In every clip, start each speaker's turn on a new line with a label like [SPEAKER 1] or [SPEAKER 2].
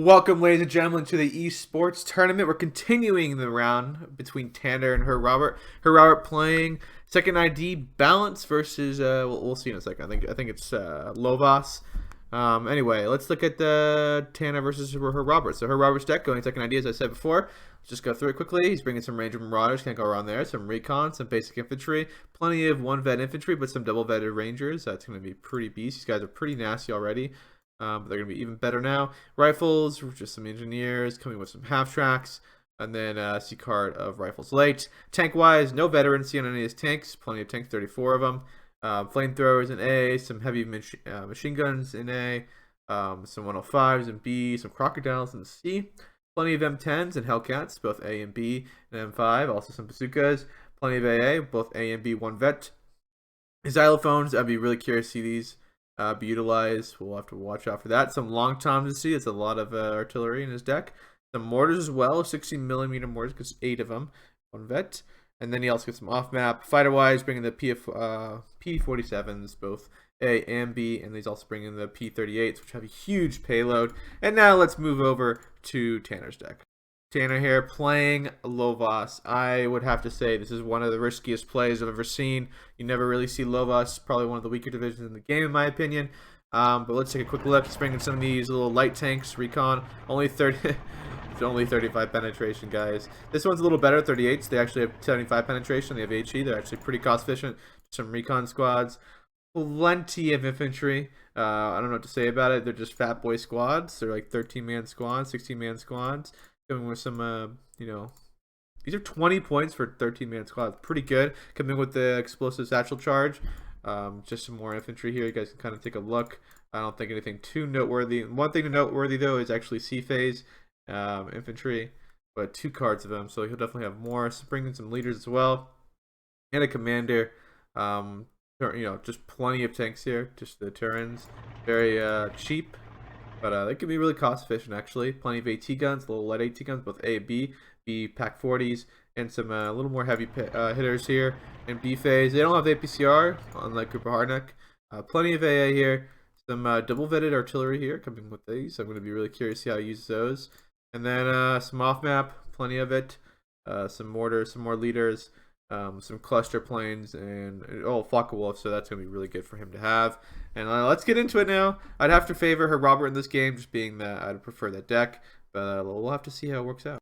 [SPEAKER 1] Welcome, ladies and gentlemen, to the esports tournament. We're continuing the round between Tanner and Herr Robbert. Herr Robbert playing second ID balance versus we'll see in a second. I think it's Lovas. Anyway, let's look at the Tanner versus Herr Robbert. So Herr Robbert's deck going second ID, as I said before. Let's just go through it quickly. He's bringing some Ranger Marauders, can't go wrong there. Some Recon, some basic infantry, plenty of one vet infantry, but some double vetted Rangers. That's going to be pretty beast. These guys are pretty nasty already. But they're going to be even better now. Rifles, just some engineers coming with some half tracks. And then C card of rifles late. Tank-wise, no veterancy on any of his tanks. Plenty of tanks, 34 of them. Flamethrowers in A. Some heavy machine guns in A. Some 105s in B. Some crocodiles in C. Plenty of M10s and Hellcats, both A and B. And M5, also some bazookas. Plenty of AA, both A and B, one vet. Xylophones, I'd be really curious to see these be utilized. We'll have to watch out for that. Some long toms to see. It's a lot of artillery in his deck. Some mortars as well, 60mm mortars, because 8 of them, one vet. And then he also gets some off map. Fighter wise, bringing the P47s, both A and B, and he's also bringing the P38s, which have a huge payload. And now let's move over to Tanner's deck. Tanner here playing Lovas. I would have to say this is one of the riskiest plays I've ever seen. You never really see Lovas, probably one of the weaker divisions in the game in my opinion. But let's take a quick look. He's bringing some of these little light tanks, Recon, only 35 penetration, guys. This one's a little better, 38s. They actually have 75 penetration. They have HE. They're actually pretty cost efficient. Some Recon squads. Plenty of infantry. I don't know what to say about it. They're just fat boy squads. They're like 13-man squads, 16-man squads. Coming with some, these are 20 points for 13-man squad. Pretty good. Coming with the explosive satchel charge. Just some more infantry here. You guys can kind of take a look. I don't think anything too noteworthy. One thing to noteworthy, though, is actually C-phase infantry. But 2 cards of them, so he'll definitely have more. So bringing some leaders as well. And a commander. Just plenty of tanks here. Just the Terrans. Very cheap. But they can be really cost efficient, actually. Plenty of AT guns, little light AT guns, both A and B. B pack 40s, and some a little more heavy hitters here. In B phase, they don't have APCR, unlike Cooper Hardneck. Plenty of AA here. Some double vetted artillery here coming with these. I'm going to be really curious to see how he uses those. And then some off map, plenty of it. Some mortars, some more leaders. Some cluster planes, and Flock of Wolf, so that's going to be really good for him to have. And let's get into it now. I'd have to favor Herr Robbert in this game, just being that I'd prefer that deck, but we'll have to see how it works out.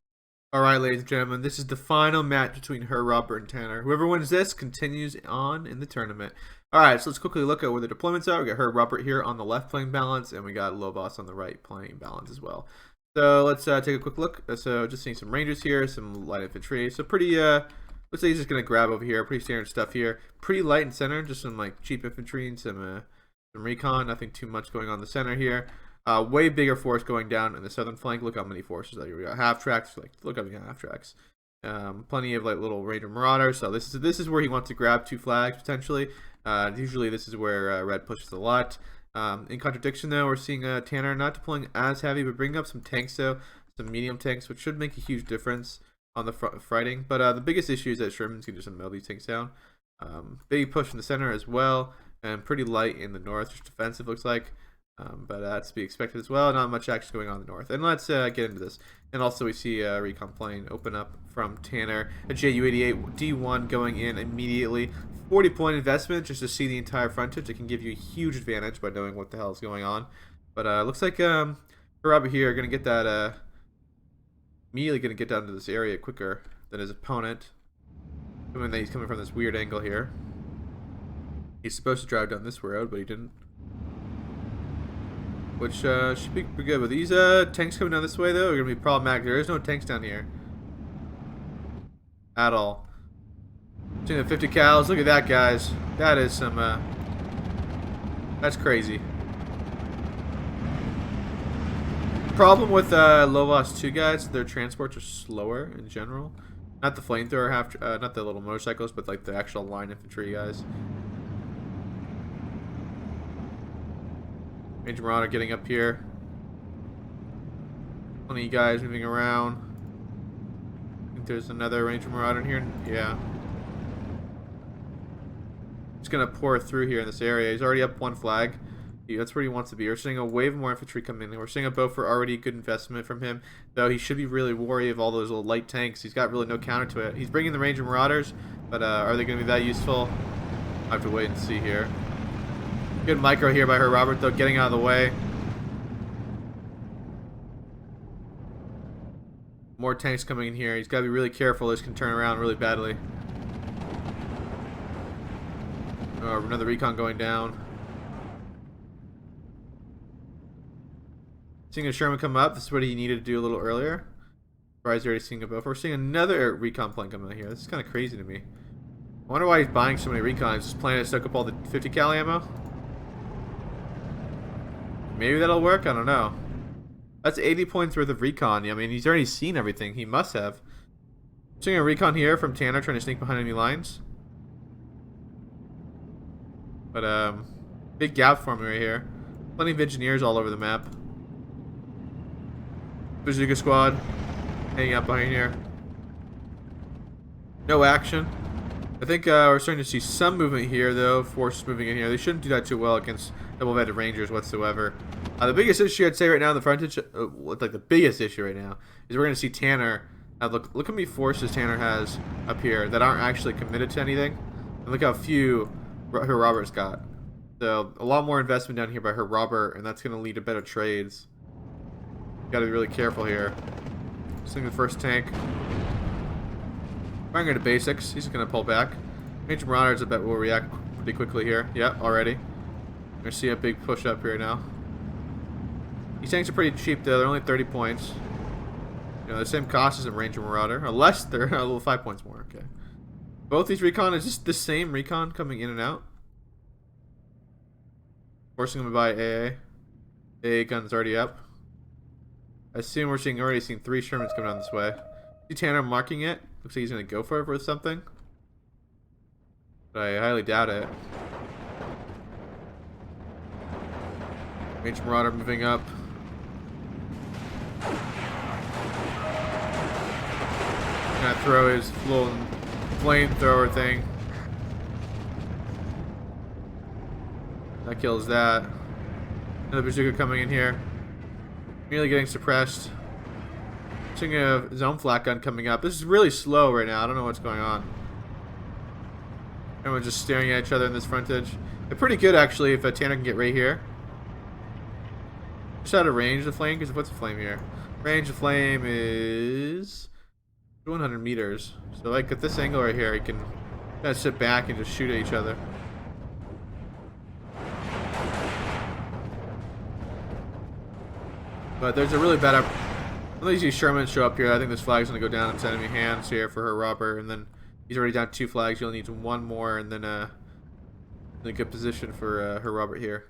[SPEAKER 1] Alright, ladies and gentlemen, this is the final match between Herr Robbert and Tanner. Whoever wins this continues on in the tournament. Alright, so let's quickly look at where the deployments are. We got Herr Robbert here on the left playing balance, and we got Lovas on the right playing balance as well. So let's take a quick look. So just seeing some Rangers here, some light infantry. So pretty, looks like he's just going to grab over here. Pretty standard stuff here. Pretty light in center. Just some like cheap infantry and some recon. Nothing too much going on in the center here. Way bigger force going down in the southern flank. Look how many forces that we got. Half tracks. Look how many half tracks. Plenty of like little Ranger Marauders. So this is where he wants to grab 2 flags potentially. Usually this is where red pushes a lot. In contradiction though, we're seeing Tanner not deploying as heavy, but bringing up some tanks though. Some medium tanks, which should make a huge difference on the fighting. But the biggest issue is that Sherman's can just melt these tanks down. Big push in the center as well, and pretty light in the north, just defensive looks like. But that's to be expected as well. Not much action going on in the north. And let's get into this. And also we see Recon plane open up from Tanner. A JU-88 D1 going in immediately. 40-point investment just to see the entire frontage. It can give you a huge advantage by knowing what the hell is going on. But looks like Robbert here are going to get that immediately going to get down to this area quicker than his opponent. Assuming that he's coming from this weird angle here. He's supposed to drive down this road, but he didn't. Which should be pretty good. But these tanks coming down this way, though, are going to be problematic. There is no tanks down here. At all. Seeing the 50 cals. Look at that, guys. That is some... that's crazy. Problem with Lovas 2 guys, their transports are slower in general. Not the flamethrower not the little motorcycles, but like the actual line infantry guys. Ranger Marauder getting up here. Plenty of guys moving around. I think there's another Ranger Marauder in here. Yeah. Just gonna pour through here in this area. He's already up 1 flag. That's where he wants to be. We're seeing a wave of more infantry coming in. We're seeing a Beaufort already good investment from him, though he should be really wary of all those little light tanks. He's got really no counter to it. He's bringing the Ranger Marauders, but are they going to be that useful? I have to wait and see here. Good micro here by Herr Robbert, though, getting out of the way. More tanks coming in here. He's got to be really careful. This can turn around really badly. Oh, another recon going down. Seeing a Sherman come up. This is what he needed to do a little earlier. Surprised already seeing a Beaufort. We're seeing another recon plane coming out here. This is kind of crazy to me. I wonder why he's buying so many recons. Just planning to soak up all the 50 cal ammo. Maybe that'll work. I don't know. That's 80 points worth of recon. I mean, he's already seen everything. He must have. Seeing a recon here from Tanner trying to sneak behind enemy lines. But big gap for me right here. Plenty of engineers all over the map. Bazooka squad hanging out behind here. No action. I think we're starting to see some movement here, though. Forces moving in here. They shouldn't do that too well against double-headed Rangers whatsoever. The biggest issue I'd say right now in the frontage, like the biggest issue right now, is we're going to see Tanner. Look how many forces Tanner has up here that aren't actually committed to anything. And look how few Herr Robbert's got. So a lot more investment down here by Herr Robbert, and that's going to lead to better trades. Got to be really careful here. Seeing the first tank. Firing into basics. He's going to pull back. Major Marauders, I bet, will react pretty quickly here. Yep, already. We're going to see a big push up here now. These tanks are pretty cheap, though. They're only 30 points. You know, the same cost as a Ranger Marauder. Unless they're a little 5 points more. Okay. Both these recon, is just the same recon coming in and out. Forcing them to buy AA. AA gun's already up. I assume we're already seeing 3 Shermans coming down this way. See Tanner marking it. Looks like he's going to go for it with something. But I highly doubt it. Major Marauder moving up. Gonna throw his little flamethrower thing. That kills that. Another bazooka coming in here. Nearly getting suppressed. Seeing a zone flak gun coming up. This is really slow right now. I don't know what's going on. Everyone's just staring at each other in this frontage. They're pretty good actually if Tanner can get right here. Just out of range of flame, because what's the flame here? Range of flame is 100 meters. So like at this angle right here, he can kind of sit back and just shoot at each other. But there's a really bad unless these Shermans show up here, I think this flag's going to go down into enemy hands here for Herr Robbert, and then he's already down 2 flags. You'll need 1 more, and then in a good position for Herr Robbert here.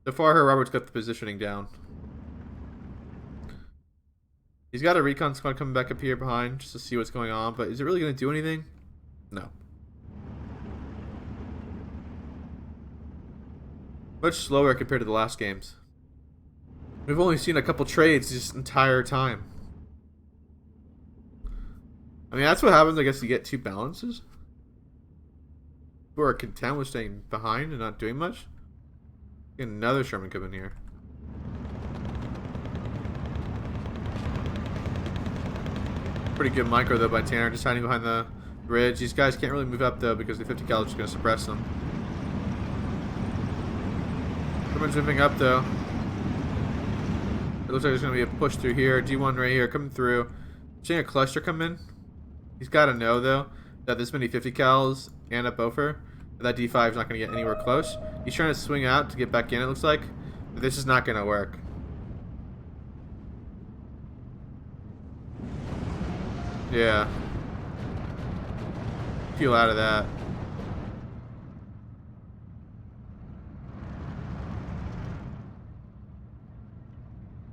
[SPEAKER 1] So far, Herr Robbert's got the positioning down. He's got a recon squad coming back up here behind just to see what's going on, but is it really going to do anything? No. Much slower compared to the last games. We've only seen a couple trades this entire time. I mean, that's what happens, I guess, you get 2 balances. People are content with staying behind and not doing much. Get another Sherman come in here. Pretty good micro, though, by Tanner, just hiding behind the bridge. These guys can't really move up, though, because the 50 cal is just going to suppress them. Sherman's moving up, though. It looks like there's going to be a push through here. D1 right here coming through. Seeing a cluster come in. He's got to know, though, that this many 50 cals and a Beaufort, that D5 is not going to get anywhere close. He's trying to swing out to get back in, it looks like. But this is not going to work. Yeah. Peel out of that.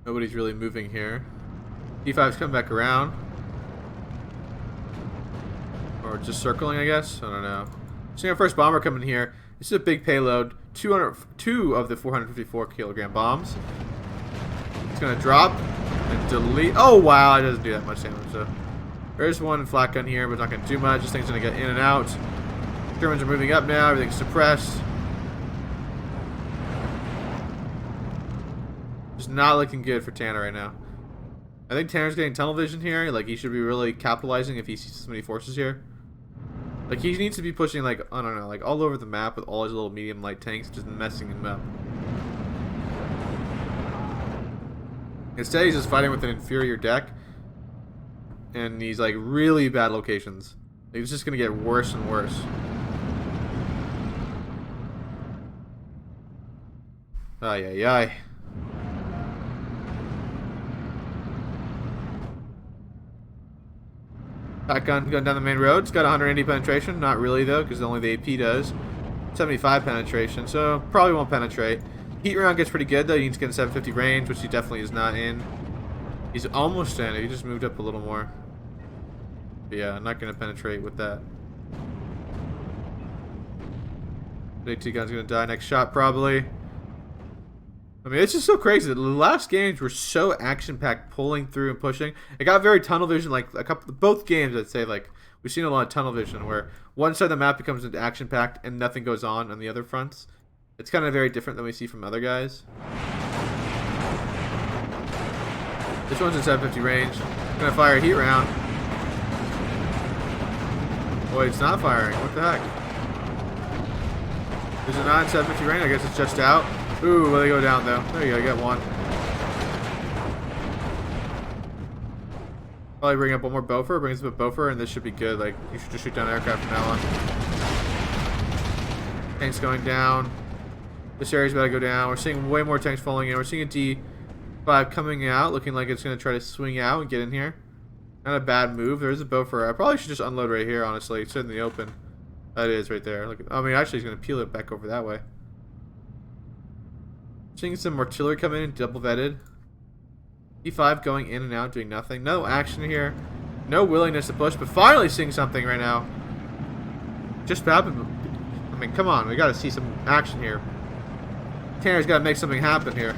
[SPEAKER 1] Nobody's really moving here. D5's coming back around. Or just circling, I guess. I don't know. Seeing our first bomber coming here. This is a big payload. 2 of the 454 kilogram bombs. It's going to drop and delete. Oh, wow. It doesn't do that much damage, so. There's one flak gun here, but it's not going to do much. This thing's going to get in and out. Germans are moving up now. Everything's suppressed. not looking good for Tanner right now. I think Tanner's getting tunnel vision here. Like, he should be really capitalizing if he sees so many forces here. Like, he needs to be pushing, like, I don't know, like, all over the map with all his little medium light tanks, just messing him up. Instead, he's just fighting with an inferior deck. And he's, like, really bad locations. It's just gonna get worse and worse. Ay, ay, ay. Shotgun going down the main road. It's got 180 penetration. Not really, though, because only the AP does. 75 penetration, so probably won't penetrate. Heat round gets pretty good, though. He needs to get in 750 range, which he definitely is not in. He's almost in. He just moved up a little more. But yeah, not going to penetrate with that. AT gun's going to die next shot, probably. I mean, it's just so crazy. The last games were so action-packed, pulling through and pushing. It got very tunnel vision, like both games. I'd say, like, we've seen a lot of tunnel vision where one side of the map becomes action-packed and nothing goes on the other fronts. It's kind of very different than we see from other guys. This one's in 750 range. Gonna fire a heat round. Boy, it's not firing. What the heck? Is it not in 750 range? I guess it's just out. Ooh, well, they go down, though. There you go, you got one. Probably bring up one more Bofer. Brings up a Bofer, and this should be good. Like, you should just shoot down aircraft from now on. Tanks going down. This area's about to go down. We're seeing way more tanks falling in. We're seeing a D5 coming out, looking like it's going to try to swing out and get in here. Not a bad move. There's a Bofer. I probably should just unload right here, honestly. It's in the open. That is right there. Look, I mean, actually, he's going to peel it back over that way. Seeing some artillery come in, double vetted. E5 going in and out, doing nothing. No action here. No willingness to push, but finally seeing something right now. Just happened. I mean, come on. We got to see some action here. Tanner's got to make something happen here.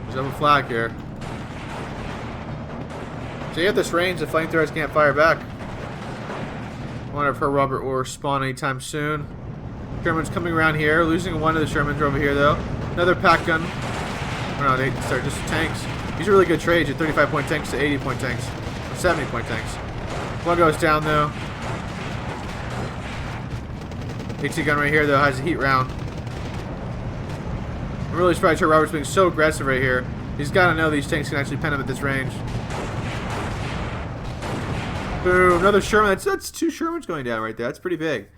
[SPEAKER 1] There's double flag here. So you have this range, the flamethrowers can't fire back. I wonder if Herr Robbert will spawn anytime soon. Sherman's coming around here, losing one of the Shermans over here though. Another pack gun. Oh no, they start just tanks. These are really good trades at 35-point tanks to 80-point tanks. Or 70-point tanks. One goes down though. AT gun right here though has a heat round. I'm really surprised Herr Robbert's being so aggressive right here. He's got to know these tanks can actually pen him at this range. Boom, another Sherman. That's two Shermans going down right there. That's pretty big.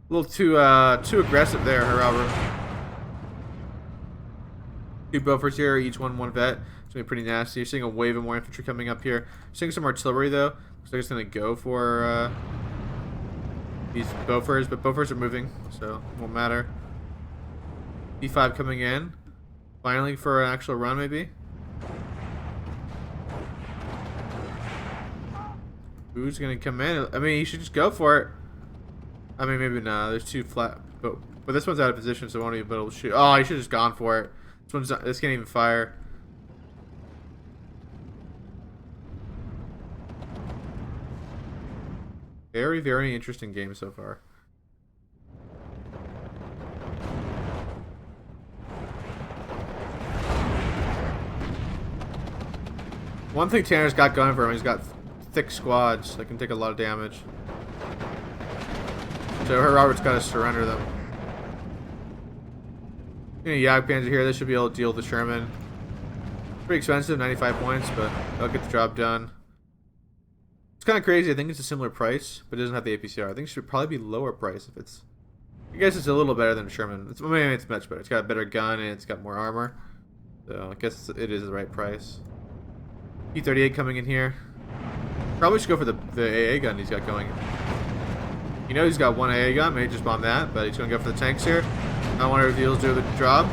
[SPEAKER 1] A little too aggressive there, Herr Robbert. Two Bofers here, each one vet. It's gonna be pretty nasty. You're seeing a wave of more infantry coming up here. Seeing some artillery though. Looks like it's gonna go for these Bofers, but Bofers are moving, so it won't matter. D5 coming in. Finally for an actual run, maybe. Who's gonna come in? I mean, you should just go for it. I mean, maybe not. There's two flat, but this one's out of position, so it won't even be able to shoot. Oh, you should have just gone for it. This can't even fire. Very, very interesting game so far. One thing Tanner's got going for him, he's got thick squads that can take a lot of damage. So Herr Robbert's got to surrender them. Yak Panzer here. This should be able to deal with the Sherman. Pretty expensive, 95 points, but they'll get the job done. It's kind of crazy. I think it's a similar price, but it doesn't have the APCR. I think it should probably be lower price if it's... I guess it's a little better than a Sherman. I mean, it's much better. It's got a better gun and it's got more armor. So I guess it is the right price. E38 coming in here. Probably should go for the AA gun he's got going. You know he's got one AA gun. Maybe just bomb that, but he's going to go for the tanks here. I wonder if the he'll do the job.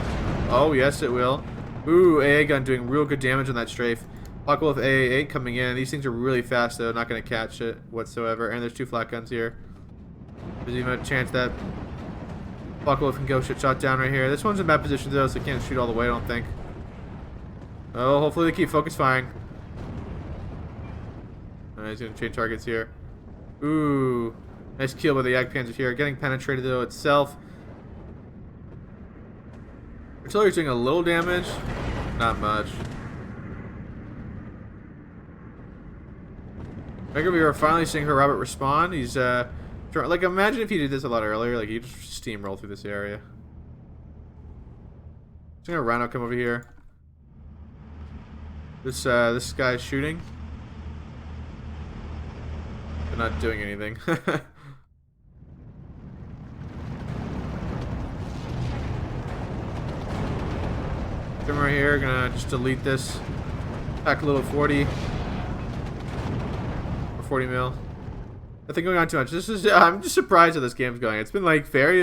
[SPEAKER 1] Oh, yes, it will. Ooh, AA gun doing real good damage on that strafe. Buckle with AA8 coming in. These things are really fast, though. Not going to catch it whatsoever. And there's two flat guns here. There's even a chance that Buckle can go shot down right here. This one's in bad position, though, so he can't shoot all the way, I don't think. Oh, hopefully they keep focus firing. He's going to change targets here. Ooh. Nice kill by the Yak Panzer here. Getting penetrated, though, itself. Artillery's doing a little damage, not much. I think we are finally seeing Herr Robbert respond. He's like, imagine if he did this a lot earlier. Like, he just steamroll through this area. Seeing a rhino come over here. This guy's shooting. They're not doing anything. Come right here, gonna just delete this. Pack a little 40. Or 40 mil. Nothing going on too much. This is I'm just surprised how this game's going. It's been like very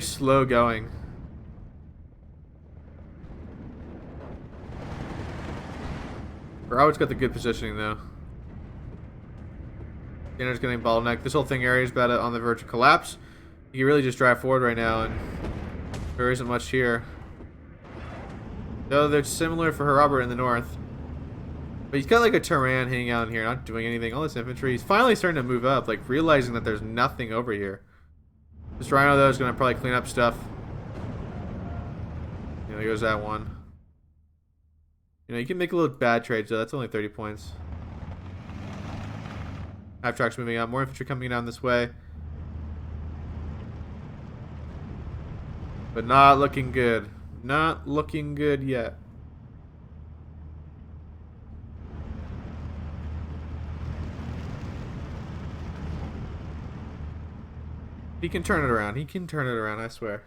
[SPEAKER 1] slow going. Robert's got the good positioning though. Tanner's getting bottlenecked. This whole thing area is about on the verge of collapse. You can really just drive forward right now, and there isn't much here. Though they're similar for Herr Robbert in the north. But he's got like a Taran hanging out in here, not doing anything. All this infantry. He's finally starting to move up, like realizing that there's nothing over here. This rhino though is gonna probably clean up stuff. You know, there goes that one. You know, you can make a little bad trades though. That's only 30 points. Half tracks moving up. More infantry coming down this way. But not looking good. Not looking good yet. He can turn it around. He can turn it around, I swear.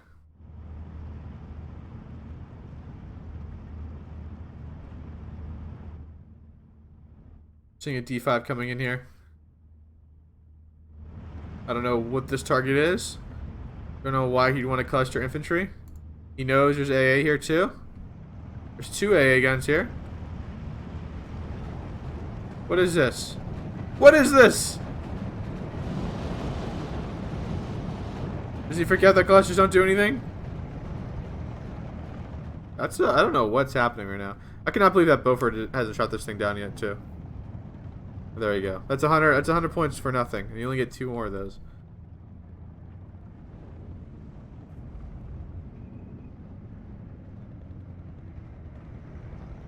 [SPEAKER 1] Seeing a D5 coming in here. I don't know what this target is. Don't know why he'd want to cluster infantry. He knows there's AA here too. There's 2 AA guns here. What is this? What is this? Does he forget that clusters don't do anything? That's I don't know what's happening right now. I cannot believe that Beaufort hasn't shot this thing down yet too. There you go. That's 100. That's 100 points for nothing, and you only get 2 more of those.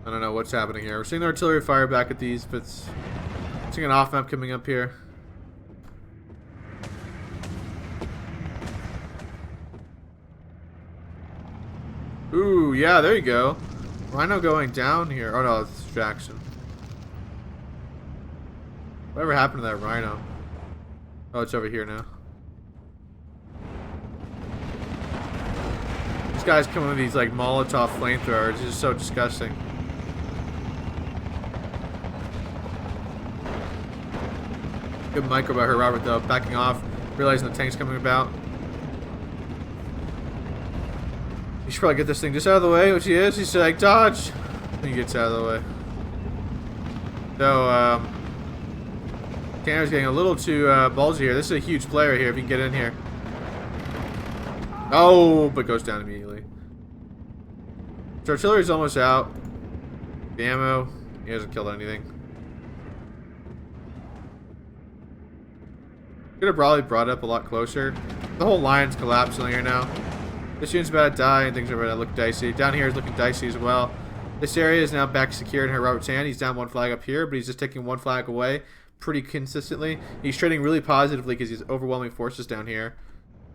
[SPEAKER 1] I don't know what's happening here. We're seeing the artillery fire back at these, but seeing an off map coming up here. Ooh, yeah, there you go. Rhino going down here. Oh no, it's distraction. Whatever happened to that rhino? Oh, it's over here now. These guys coming with these like Molotov flamethrowers. It's just so disgusting. Good micro by Herr Robbert though, backing off, realizing the tank's coming about. He should probably get this thing just out of the way, which he is. He's like, dodge! And he gets out of the way. So, Tanner's getting a little too ballsy here. This is a huge player here if he can get in here. Oh, but goes down immediately. So artillery's almost out. The ammo, he hasn't killed anything. Could have probably brought it up a lot closer. The whole line's collapsing here now. This unit's about to die and things are about to look dicey. Down here is looking dicey as well. This area is now back secure in Herr Robbert's hand. He's down 1 flag up here, but he's just taking 1 flag away pretty consistently. He's trading really positively because he's overwhelming forces down here.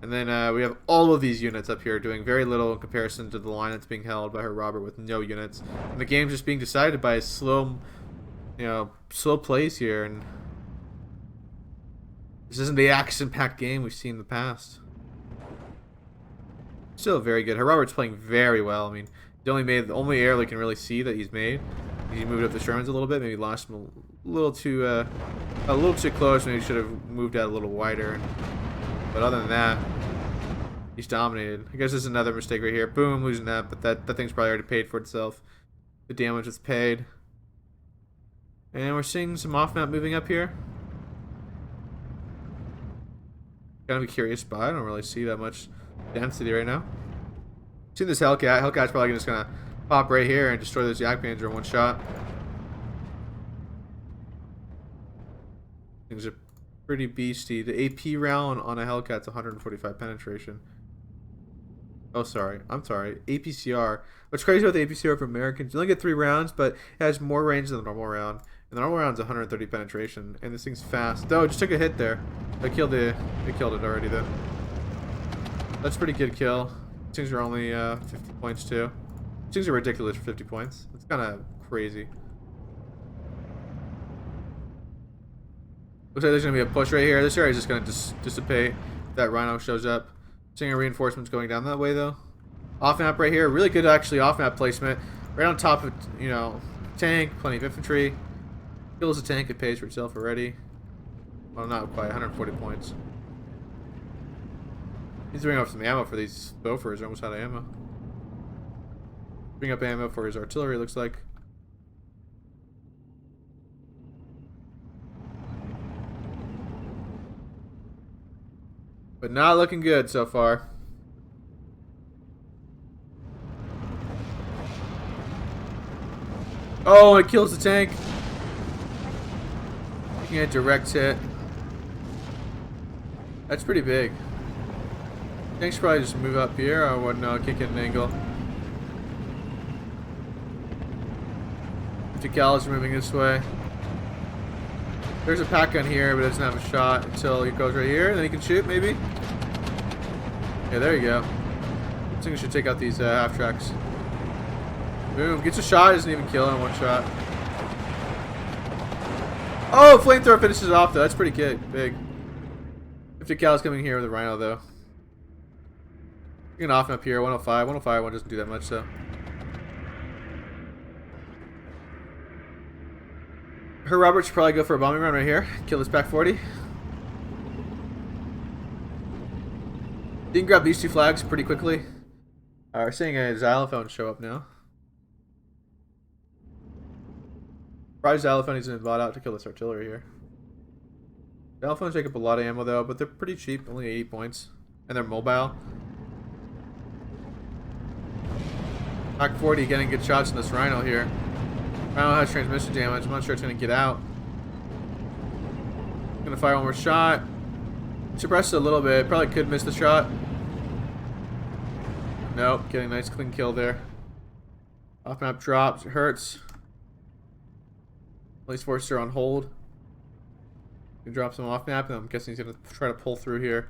[SPEAKER 1] And then we have all of these units up here doing very little in comparison to the line that's being held by Herr Robbert with no units. And the game's just being decided by his slow, slow plays here. And this isn't the action-packed game we've seen in the past. Still very good. Herr Robbert's playing very well. I mean, he only made the only error we can really see that he's made. He moved up the Shermans a little bit. Maybe lost him a little too close. Maybe should have moved out a little wider. But other than that, he's dominated. I guess this is another mistake right here. Boom, losing that. But that thing's probably already paid for itself. The damage was paid. And we're seeing some off-map moving up here. Kind of a curious spot. I don't really see that much density right now. Seeing this Hellcat. Hellcat's probably just gonna pop right here and destroy this Yak Panzer in one shot. Things are pretty beastie. The AP round on a Hellcat's 145 penetration. Oh, sorry. I'm sorry. APCR. What's crazy about the APCR for Americans, you only get 3 rounds, but it has more range than the normal round. And the normal round's 130 penetration, and this thing's fast. Oh, it just took a hit there. It killed it already, though. That's a pretty good kill. These things are only 50 points, too. These things are ridiculous for 50 points. It's kind of crazy. Looks like there's going to be a push right here. This area is just going to dissipate if that rhino shows up. Seeing reinforcements going down that way, though. Off map right here. Really good, actually, off map placement. Right on top of, you know, tank. Plenty of infantry. Kills the tank. It pays for itself already. Well, not quite. 140 points. He's bringing up some ammo for these Bofors. They're almost out of ammo. Bring up ammo for his artillery, looks like. But not looking good so far. Oh, it kills the tank. You get a direct hit. That's pretty big. Tanks probably just move up here. I wouldn't kick at an angle. 50 cals are moving this way. There's a pack gun here, but it doesn't have a shot until he goes right here. Then he can shoot, maybe. Yeah, there you go. I think I should take out these half tracks. Boom. Gets a shot, doesn't even kill in one shot. Oh, flamethrower finishes it off, though. That's pretty big. 50 cals coming here with a rhino, though. You can off him up here. 105. 105 one doesn't do that much, so. Herr Robbert should probably go for a bombing run right here. Kill this back 40. You can grab these 2 flags pretty quickly. We're seeing a xylophone show up now. Probably xylophone he's been bought out to kill this artillery here. Xylophones take up a lot of ammo though, but they're pretty cheap, only 80 points. And they're mobile. Mach 40 getting good shots in this rhino here. Rhino has transmission damage. I'm not sure it's going to get out. Gonna fire one more shot. Suppress it a little bit. Probably could miss the shot. Nope. Getting a nice clean kill there. Off map drops. It hurts. Police forces are on hold. You can drop some off map, and I'm guessing he's gonna try to pull through here.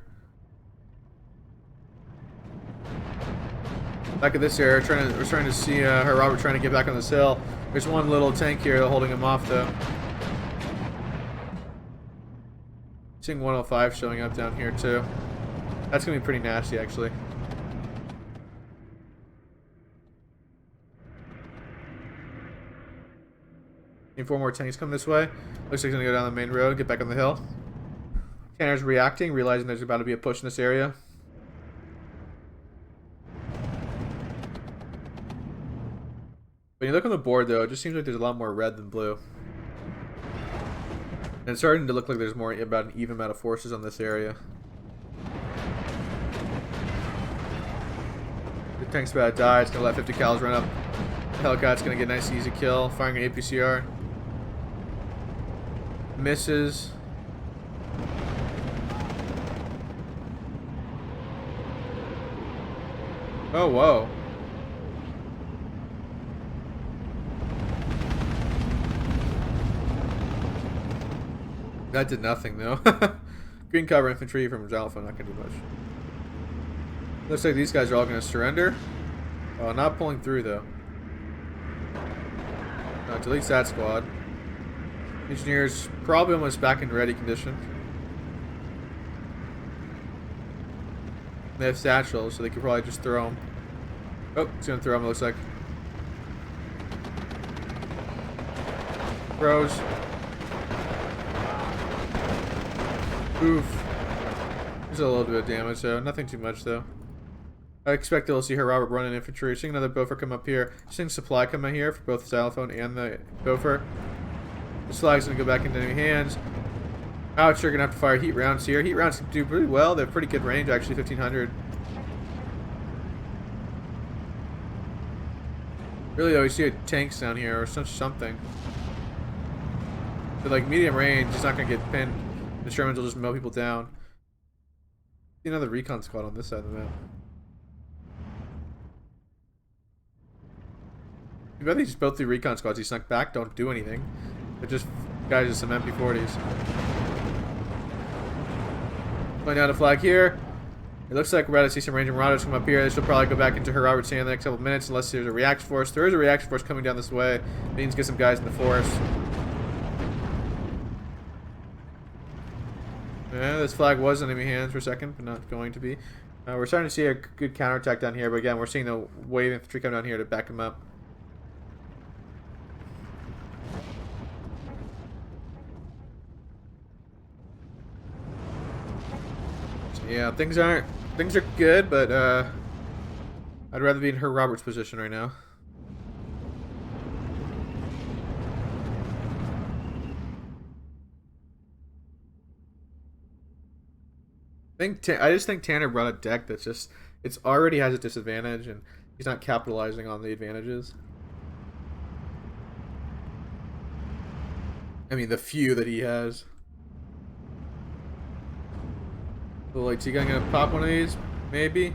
[SPEAKER 1] Back at this area, we're starting to see Herr Robbert trying to get back on this hill. There's one little tank here holding him off, though. Seeing 105 showing up down here, too. That's going to be pretty nasty, actually. Need 4 more tanks come this way. Looks like he's going to go down the main road, get back on the hill. Tanner's reacting, realizing there's about to be a push in this area. When you look on the board, though, it just seems like there's a lot more red than blue. And it's starting to look like there's more about an even amount of forces on this area. The tank's about to die. It's going to let 50 cals run up. Hellcat's going to get a nice easy kill. Firing an APCR. Misses. Oh, whoa. That did nothing, though. Green cover infantry from xylophone, not gonna do much. Looks like these guys are all gonna surrender. Oh, not pulling through, though. No, deletes that squad. Engineers probably almost back in ready condition. They have satchels, so they could probably just throw them. Oh, he's gonna throw them, it looks like. Throws. Oof. There's a little bit of damage, though. Nothing too much, though. I expect they'll see Herr Robbert running infantry. Seeing another Bofer come up here. Seeing supply come in here for both the xylophone and the Bofer. This flag's going to go back into enemy hands. Ouch, you're going to have to fire heat rounds here. Heat rounds do pretty well. They have pretty good range, actually, 1500. Really, though, you see tanks down here or something. But, like, medium range, it's not going to get pinned. The Shermans will just mow people down. See another recon squad on this side of the map. I bet they just both the recon squads he snuck back don't do anything. They're just guys with some MP40s. Going down the flag here. It looks like we're about to see some Ranger Marauders come up here. This will probably go back into Herr Robbert's hand in the next couple of minutes unless there's a reaction force. There is a reaction force coming down this way. It means get some guys in the forest. Yeah, this flag was in enemy hands for a second, but not going to be. We're starting to see a good counterattack down here, but again, we're seeing the wave infantry come down here to back them up. So yeah, things are good, but I'd rather be in Herr Robbert's position right now. I just think Tanner brought a deck that's just, it's already has a disadvantage and he's not capitalizing on the advantages. I mean, the few that he has. Little AT gun gonna pop one of these, maybe.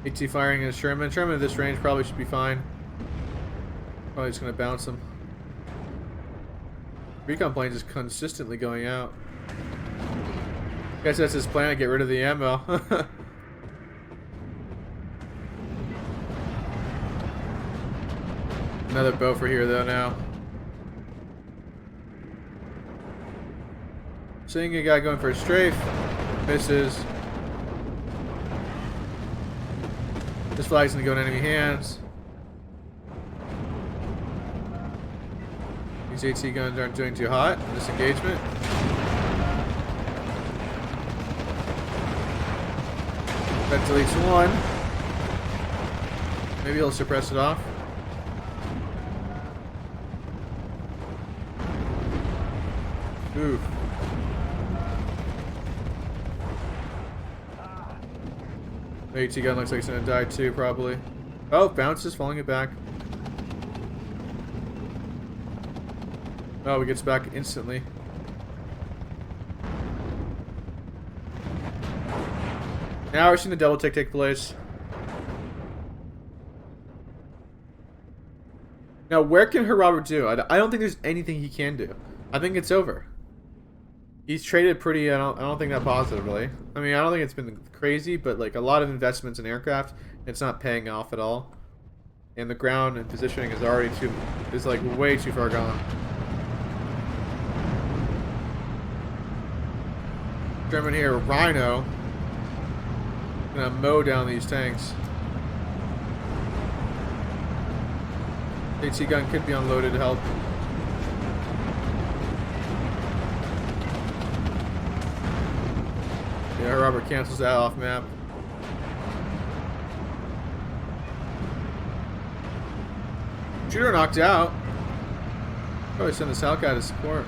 [SPEAKER 1] AT firing a Sherman. Sherman at this range probably should be fine. Probably just gonna bounce him. Recon plane just consistently going out. Guess that's his plan to get rid of the ammo. Another bow for here though now. Seeing a guy going for a strafe. Misses. This flag's gonna go in enemy hands. These AT guns aren't doing too hot in this engagement. That deletes one. Maybe he'll suppress it off. Ooh. The AT gun looks like it's gonna die too, probably. Oh, bounces, falling it back. Oh, he gets back instantly. Now we're seeing the double take place. Now, where can Herr Robbert do? I don't think there's anything he can do. I think it's over. He's traded pretty. I don't think that positively. I mean, I don't think it's been crazy, but like a lot of investments in aircraft, it's not paying off at all. And the ground and positioning is already like way too far gone. German here, Rhino. Gonna mow down these tanks. AT gun could be unloaded to help. Yeah, Robert cancels that off map. Shooter knocked out. Probably send this Hellcat to support.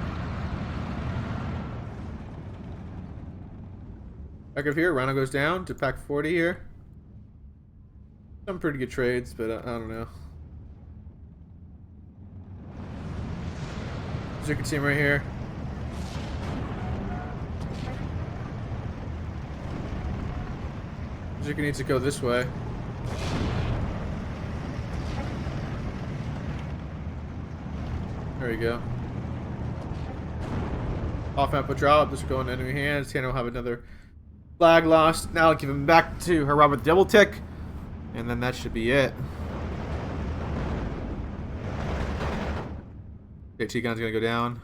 [SPEAKER 1] Back up here, Rhino goes down to pack 40 here. Some pretty good trades, but I don't know. As you can see him right here. Zuka needs to go this way. There we go. Off map withdrawal. This will go into enemy hands. Tanner will have another flag lost. Now I'll give him back to Herr Robbert double tick. And then that should be it. AT gun's gonna go down.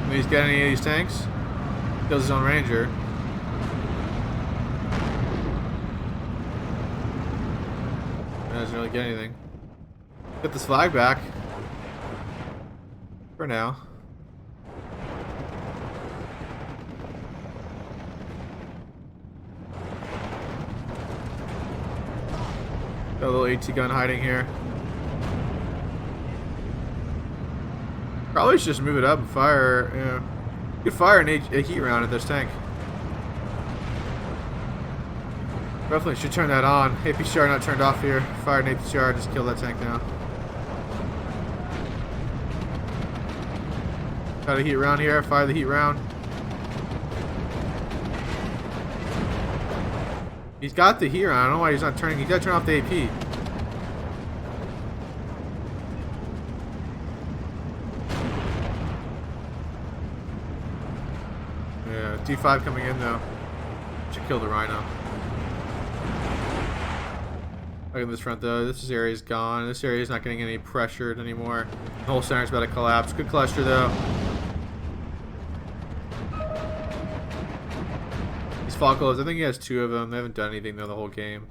[SPEAKER 1] When he's got any of these tanks, kills his own ranger. Doesn't really get anything. Get this flag back. For now. Got a little AT gun hiding here. Probably should just move it up and fire. Yeah. You could fire a heat round at this tank. Definitely should turn that on. APCR not turned off here. Fire an APCR, just kill that tank now. Got a heat round here. Fire the heat round. He's got the Huron. I don't know why he's not turning. He's got to turn off the AP. Yeah, D5 coming in though. Should kill the Rhino. Look at this front though. This area is gone. This area is not getting any pressured anymore. The whole center's about to collapse. Good cluster though. These Falcos, I think he has 2 of them. They haven't done anything though the whole game.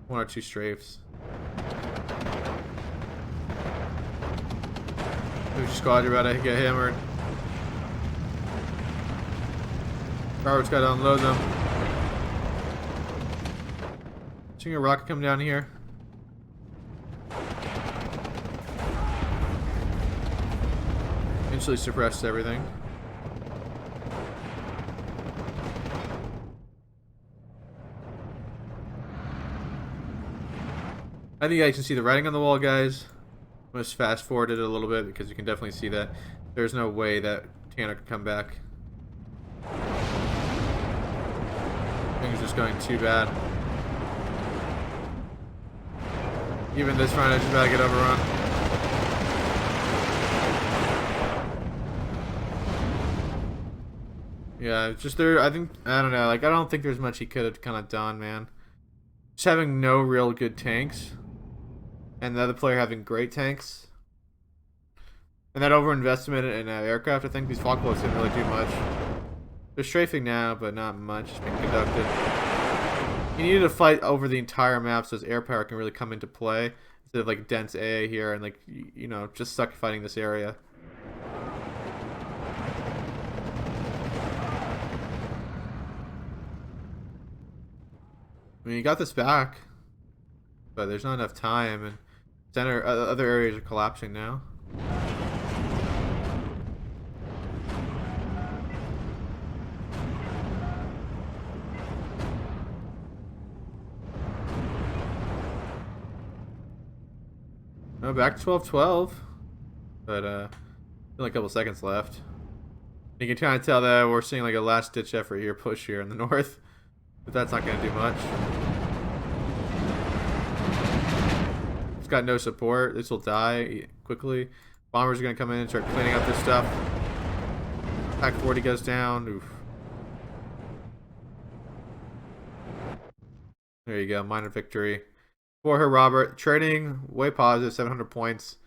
[SPEAKER 1] 1 or 2 strafes. There's squad about to get hammered. Robert's got to unload them. Seeing a rocket come down here. Instantly suppressed everything. I think you guys can see the writing on the wall, guys. I'm just fast forwarded it a little bit because you can definitely see that there's no way that Tanner could come back. Things just going too bad. Even this front edge is about to get overrun. Yeah, it's just there. I don't know. Like, I don't think there's much he could have kind of done, man. Just having no real good tanks, and the other player having great tanks, and that overinvestment in aircraft. I think these Falcons didn't really do much. They're strafing now, but not much is being conducted. You needed to fight over the entire map so his air power can really come into play instead of like dense AA here and like you know just stuck fighting this area. I mean, you got this back, but there's not enough time, and center other areas are collapsing now. Oh, back to 12-12, but only a couple seconds left. You can kind of tell that we're seeing like a last-ditch effort here, push here in the north, but that's not going to do much. It's got no support. This will die quickly. Bombers are going to come in and start cleaning up this stuff. Pack 40 goes down. Oof. There you go, minor victory for Herr Robbert. Trading way positive, 700 points,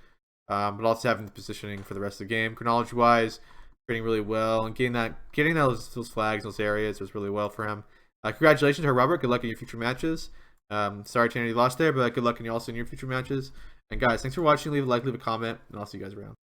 [SPEAKER 1] but also having the positioning for the rest of the game. Chronology wise, trading really well and getting those flags, those areas was really well for him. Congratulations, Herr Robbert. Good luck in your future matches. Sorry Tanner you lost there, but good luck in also in your future matches. And guys, thanks for watching. Leave a like, leave a comment, and I'll see you guys around.